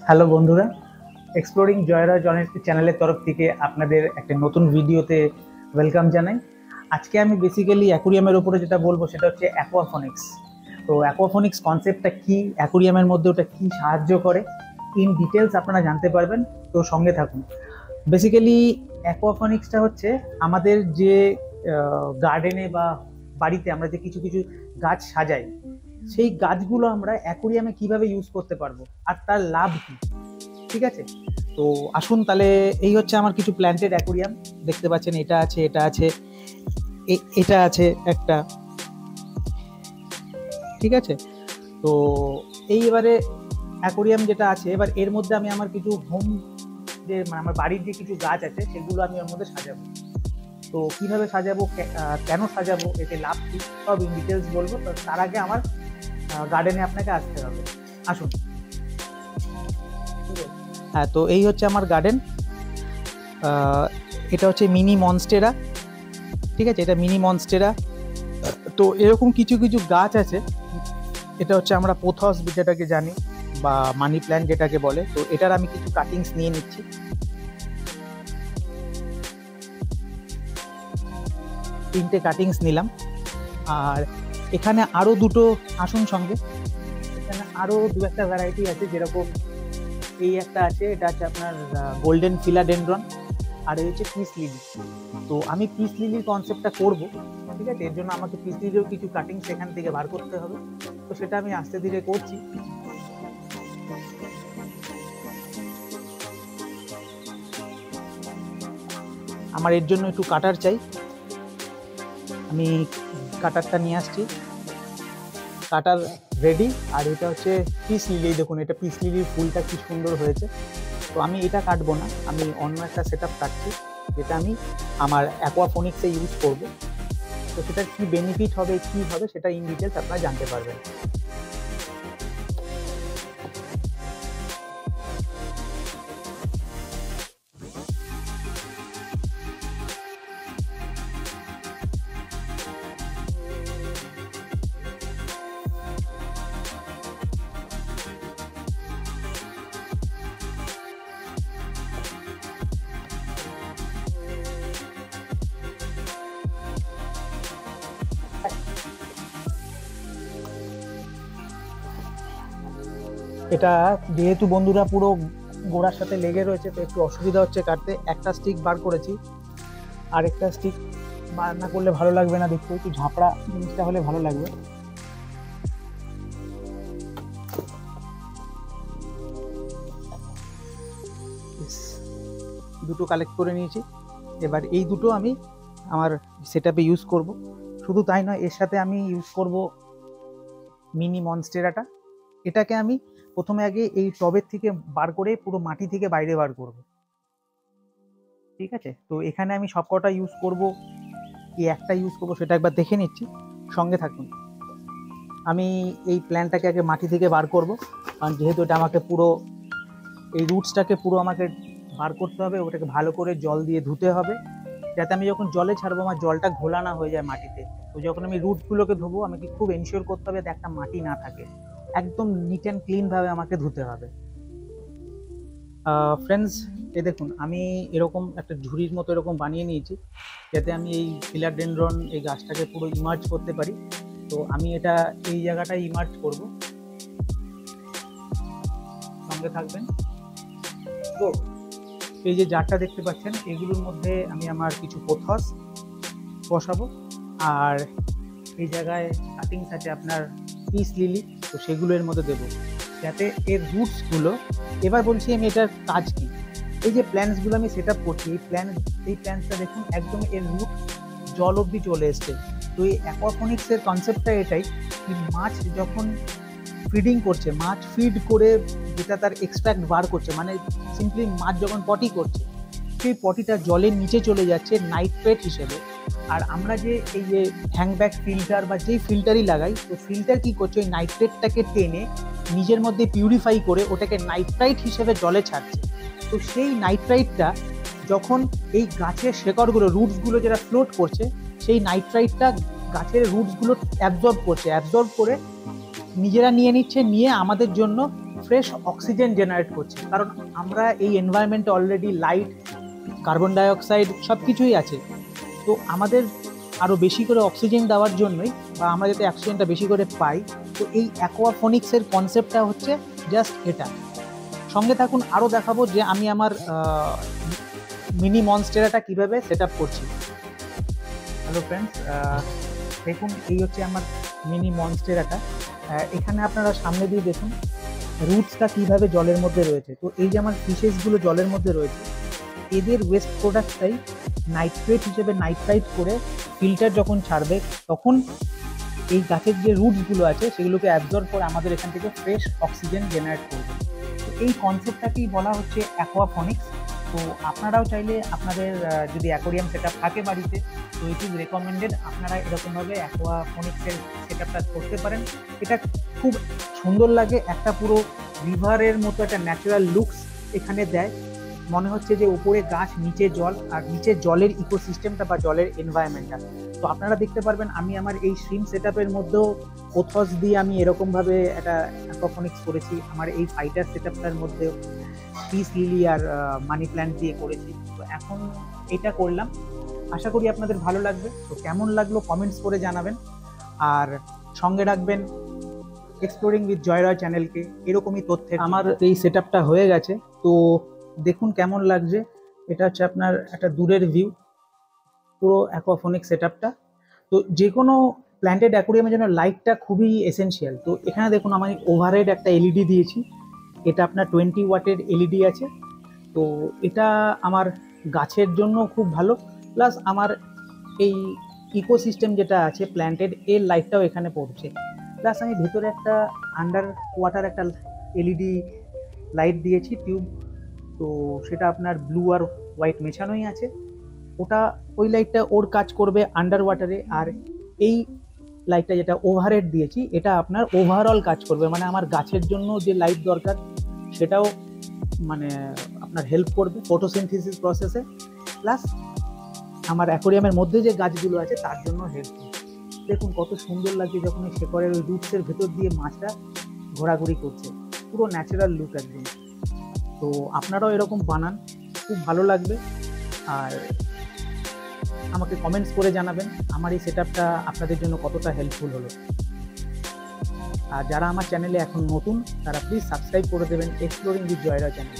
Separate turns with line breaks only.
Hello বন্ধুরা, exploring Jayraj honesty চ্যানেলের তরফ থেকে আপনাদের একটা নতুন ভিডিওতে ওয়েলকাম জানাই। আজকে আমি বেসিক্যালি অ্যাকুরিয়ামের উপরে যেটা বলবো সেটা হচ্ছে অ্যাকোয়াফোনিক্স। তো অ্যাকোয়াফোনিক্স কনসেপ্টটা কি, অ্যাকুরিয়ামের মধ্যে ওটা কি সাহায্য করে, ইন ডিটেলস আপনারা জানতে পারবেন। তো সঙ্গে থাকুন। বেসিক্যালি অ্যাকোয়াফোনিক্সটা হচ্ছে আমাদের যে গার্ডেনে বা বাড়িতে আমরা যে কিছু কিছু গাছ সাজাই, সেই গাছগুলো আমরা অ্যাকুরিয়ামে কিভাবে ইউজ করতে পারবো আর তার লাভ কি। ঠিক আছে, তো আসুন তাহলে। এই হচ্ছে আমার কিছু প্ল্যান্টেড অ্যাকুরিয়াম, দেখতে পাচ্ছেন এটা আছে, এটা আছে, এটা আছে একটা। ঠিক আছে, তো এবারে অ্যাকুরিয়াম যেটা আছে, এবার এর মধ্যে আমি আমার কিছু হোম যে মানে আমার বাড়ির যে কিছু গাছ আছে সেগুলো আমি ওর মধ্যে সাজাবো। তো কিভাবে সাজাবো, কেন সাজাবো, এতে লাভ কি, সব ইন ডিটেলস বলবো। তো তার আগে আমার গার্ডেনে আপনাকে আসতে হবে। আসুন। হ্যাঁ, তো এই হচ্ছে আমার গার্ডেন। এটা হচ্ছে মিনি মনস্টেরা। ঠিক আছে, এটা মিনি মনস্টেরা। তো এরকম কিছু কিছু গাছ আছে। এটা হচ্ছে আমরা পোথস যেটাকে জানি, বা মানি প্ল্যান্ট যেটাকে বলে। তো এটার আমি কিছু কাটিংস নিয়ে নিচ্ছি। তিনটে কাটিংস নিলাম। আর এখানে আরো দুটো, আসুন সঙ্গে, এখানে আরো দু একটা ভ্যারাইটি আছে। যেরকম এই একটা আছে, এটা আছে আপনার গোল্ডেন ফিলাডেন্ড্রন, আর এই হচ্ছে পিস লিলি। তো আমি পিস লিলির কনসেপ্টটা করব। ঠিক আছে, এর জন্য আমাকে পিস লিলিরও কিছু কাটিং সেখান থেকে বার করতে হবে। তো সেটা আমি আস্তে ধীরে করছি। আমার এর জন্য একটু কাটার চাই, আমি কাটারটা নিয়ে আসছি। কাটার রেডি। আর এটা হচ্ছে পিস লিলি, দেখুন এটা পিস লিলির ফুলটা কি সুন্দর হয়েছে। তো আমি এটা কাটবো না, আমি অন্য একটা সেট আপ কাটছি, যেটা আমি আমার অ্যাকোয়াফোনিক্সে ইউজ করব। তো সেটার কি বেনিফিট হবে, কি হবে, সেটা ইন ডিটেলস আপনারা জানতে পারবেন। এটা যেহেতু বন্ধুরা পুরো গোড়ার সাথে লেগে রয়েছে, তো একটু অসুবিধা হচ্ছে কাটতে। একটা স্টিক বার করেছি, আর একটা স্টিক বার না করলে ভালো লাগবে না দেখতে, একটু ঝাপড়া জিনিসটা হলে ভালো লাগবে। দুটো কালেক্ট করে নিয়েছি। এবার এই দুটো আমি আমার সেটআপে ইউজ করব। শুধু তাই নয়, এর সাথে আমি ইউজ করব মিনি মনস্টেরাটা। এটাকে আমি প্রথমে আগে এই টবের থেকে বার করে পুরো মাটি থেকে বাইরে বার করব। ঠিক আছে, তো এখানে আমি সবকটা ইউজ করব, কি একটা ইউজ করব সেটা একবার দেখে নিচ্ছি, সঙ্গে থাকুন। আমি এই প্ল্যান্টটাকে আগে মাটি থেকে বার করব, কারণ যেহেতু এটা আমাকে পুরো এই রুটসটাকে পুরো আমাকে বার করতে হবে, ওটাকে ভালো করে জল দিয়ে ধুতে হবে, যাতে আমি যখন জলে ছাড়বো আমার জলটা ঘোলা না হয়ে যায় মাটিতে। তো যখন আমি রুটগুলোকে ধোবো, আমাকে খুব এনশিওর করতে হবে যাতে একটা মাটি না থাকে, একদম নিট অ্যান্ড ক্লিন ভাবে আমাকে ধুতে হবে। ফ্রেন্ডস, এই দেখুন আমি এরকম একটা ঝুড়ির মতো এরকম বানিয়ে নিয়েছি, যাতে আমি এই ফিলাডেনড্রন এই গাছটাকে পুরো ইমার্জ করতে পারি। তো আমি এটা এই জায়গাটায় ইমার্জ করব, সঙ্গে থাকবেন। তো এই যে জারটা দেখতে পাচ্ছেন, এগুলোর মধ্যে আমি আমার কিছু পোথস বসাবো। আর এই জায়গায় কাটিংস আছে আপনার পিস লিলি, তো সেগুলো এর মধ্যে দেবো, যাতে এর রুটসগুলো। এবার বলছি আমি এটার কাজ কি। এই যে প্ল্যান্টসগুলো আমি সেট আপ করছি, এই প্ল্যান্টসটা দেখুন একদম এর রুট জল অব্দি চলে এসছে। তো এই অ্যাকোয়াফোনিক্সের কনসেপ্টটা এটাই, কি মাছ যখন ফিডিং করছে, মাছ ফিড করে যেটা তার এক্সট্রাক্ট বার করছে, মানে সিম্পলি মাছ যখন পটি করছে, সেই পটিটা জলের নিচে চলে যাচ্ছে নাইট্রেট হিসেবে। আর আমরা যে এই যে হ্যাংব্যাগ ফিল্টার বা যেই ফিল্টারই লাগাই, তো ফিল্টার কি করছে, ওই নাইট্রেটটাকে টেনে নিজের মধ্যে পিউরিফাই করে ওটাকে নাইট্রাইট হিসেবে জলে ছাড়ছে। তো সেই নাইট্রাইটটা যখন এই গাছের শেকড়গুলো, রুটসগুলো যেটা ফ্লোট করছে, সেই নাইট্রাইটটা গাছের রুটসগুলো অ্যাবজর্ব করে নিজেরা নিয়ে নিচ্ছে, নিয়ে আমাদের জন্য ফ্রেশ অক্সিজেন জেনারেট করছে, কারণ আমরা এই এনভায়রনমেন্টে অলরেডি লাইট, কার্বন ডাইঅক্সাইড সব কিছুই আছে। তো আমাদের আরও বেশি করে অক্সিজেন দেওয়ার জন্যই, বা আমরা যাতে অক্সিজেনটা বেশি করে পাই, তো এই অ্যাকোয়াফোনিক্সের কনসেপ্টটা হচ্ছে জাস্ট এটা। সঙ্গে থাকুন, আরও দেখাবো যে আমি আমার মিনি মনস্টেরাটা কীভাবে সেট আপ করছি। হ্যালো ফ্রেন্ডস, দেখুন এই হচ্ছে আমার মিনি মনস্টেরাটা। এখানে আপনারা সামনে দিয়ে দেখুন রুটসটা কীভাবে জলের মধ্যে রয়েছে। তো এই যে আমার ফিশেসগুলো জলের মধ্যে রয়েছে, এদের ওয়েস্ট প্রোডাক্টটাই নাইট্রেট হিসেবে নাইট্রাইট করে ফিল্টার যখন ছাড়বে, তখন এই গাছের যে রুটসগুলো আছে সেগুলোকে অ্যাবজর্ব করে আমাদের এখান থেকে ফ্রেশ অক্সিজেন জেনারেট করবে। তো এই কনসেপ্টটাকেই বলা হচ্ছে অ্যাকোয়াফোনিক্স। তো আপনারাও চাইলে আপনাদের যদি অ্যাকোরিয়াম সেট আপ থাকে বাড়িতে, তো ইট ইজ রেকমেন্ডেড আপনারা এরকমভাবে অ্যাকোয়াফোনিক্সের সেট আপটা করতে পারেন। এটা খুব সুন্দর লাগে, একটা পুরো রিভারের মতো একটা ন্যাচারাল লুকস এখানে দেয়। মনে হচ্ছে যে উপরে গাছ, নিচে জল, আর নিচে জলের ইকোসিস্টেমটা বা জলের এনভায়রনমেন্টটা। তো আপনারা দেখতে পারবেন আমি আমার এই শ্রিম সেট আপের মধ্যেও পোথস দিয়ে আমি এরকমভাবে একটা অ্যাকোয়াফোনিক্স করেছি। আমার এই ফাইটার সেট আপটার মধ্যেও পিস লিলি আর মানি প্ল্যান্ট দিয়ে করেছি। তো এখন এটা করলাম, আশা করি আপনাদের ভালো লাগবে। তো কেমন লাগলো কমেন্টস করে জানাবেন, আর সঙ্গে রাখবেন এক্সপ্লোরিং উইথ জয়রয় চ্যানেলকে এরকমই তথ্যের। আমার এই সেট আপটা হয়ে গেছে, তো দেখুন কেমন লাগছে। এটা হচ্ছে আপনার একটা দূরের ভিউ, পুরো অ্যাকোয়াফোনিক সেট আপটা। তো যে কোনো প্ল্যান্টেড অ্যাকোরিয়ামের জন্য লাইটটা খুবই এসেনশিয়াল। তো এখানে দেখুন আমি ওভারহেড একটা এলইডি দিয়েছি, এটা আপনার 20 ওয়াটের এলইডি আছে। তো এটা আমার গাছের জন্য খুব ভালো, প্লাস আমার এই ইকোসিস্টেম যেটা আছে প্ল্যান্টেড, এর লাইটটাও এখানে পড়ছে। প্লাস আমি ভেতরে একটা আন্ডার ওয়াটার একটা এলইডি লাইট দিয়েছি, টিউব। তো সেটা আপনার ব্লু আর হোয়াইট মেশানোই আছে। ওটা, ওই লাইটটা ওর কাজ করবে আন্ডার ওয়াটারে, আর এই লাইটটা যেটা ওভারহেড দিয়েছি এটা আপনার ওভারঅল কাজ করবে, মানে আমার গাছের জন্য যে লাইট দরকার সেটাও মানে আপনার হেল্প করবে ফটোসিনথেসিস প্রসেসে, প্লাস আমার অ্যাকোরিয়ামের মধ্যে যে গাছগুলো আছে তার জন্য হেল্প করবে। দেখুন কত সুন্দর লাগছে যখন এই শেকড়ের ওই রুটসের ভেতর দিয়ে মাছটা ঘোরাঘুরি করছে, পুরো ন্যাচারাল লুক একদম। তো আপনারাও এরকম বানান, খুব ভালো লাগবে। আর আমাকে কমেন্টস করে জানাবেন আমার এই সেট আপটা আপনাদের জন্য কতটা হেল্পফুল হলো। আর যারা আমার চ্যানেলে এখন নতুন তারা প্লিজ সাবস্ক্রাইব করে দেবেন এক্সপ্লোরিং উইথ জয়রয় চ্যানেল।